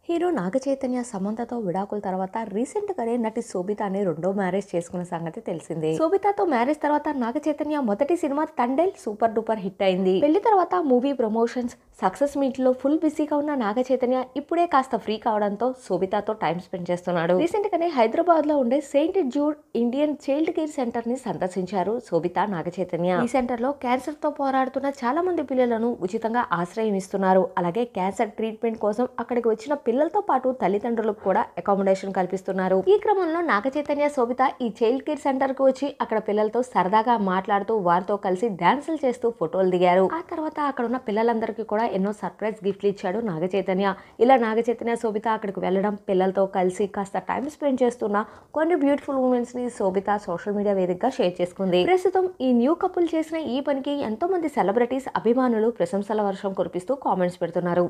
Hero Naga Chaitanya సమంతతో విడాకుల తర్వాత recent గానే నటి శోభితాని రెండో మ్యారేజ్ చేసుకున్న సంగతి తెలిసిందే. శోభితతో మ్యారేజ్ తర్వాత నాగచైతన్య మొదటి cinema Thandel super duper hit అయింది. పెళ్లి తర్వాత మూవీ ప్రమోషన్స్ సక్సెస్ మీట్ లో ఫుల్ బిజీగా ఉన్న నాగచైతన్య ఇప్పుడే కాస్త ఫ్రీ కావడంతో శోభితతో టైం స్పెండ్ చేస్తున్నాడు. రీసెంట్ గానే హైదరాబాద్ లో ఉండే Saint Jude Indian child care centre ని సందర్శించారు శోభిత నాగచైతన్య. ఈ సెంటర్ లో క్యాన్సర్ తో పోరాడుతున్న చాలా మంది పిల్లలను ఉచితంగా ఆశ్రయం ఇస్తున్నారు. అలాగే క్యాన్సర్ ట్రీట్మెంట్ కోసం అక్కడికి వచ్చిన పిల్లలతో పాటు తల్లిదండ్రులకు కూడా అకామిడేషన్ కల్పిస్తున్నారు. ఈ క్రమంలో నాగచైతన్య శోభిత ఈ చైల్డ్ కేర్ సెంటర్ కు వచ్చి అక్కడ పిల్లలతో సరదాగా మాట్లాడుతూ వారితో కలిసి డాన్సులు చేస్తూ ఫోటోలు దిగారు. ఆ తర్వాత అక్కడ ఉన్న పిల్లలందరికీ కూడా ఎన్నో సర్ప్రైజ్ గిఫ్ట్లు ఇచ్చాడు నాగచైతన్య. ఇలా నాగచైతన్య శోభిత అక్కడికి వెళ్ళడం, పిల్లలతో కలిసి కాస్త టైం స్పెండ్ చేస్తున్న కొన్ని బ్యూటిఫుల్ మూమెంట్స్ ని శోభిత సోషల్ మీడియా వేదికగా షేర్ చేసుకుంది. ప్రస్తుతం ఈ న్యూ కపుల్ చేసిన ఈ పనికి ఎంతో మంది సెలబ్రిటీస్ అభిమానులు ప్రశంసల వర్షం కురిపిస్తూ కామెంట్స్ పెడుతున్నారు.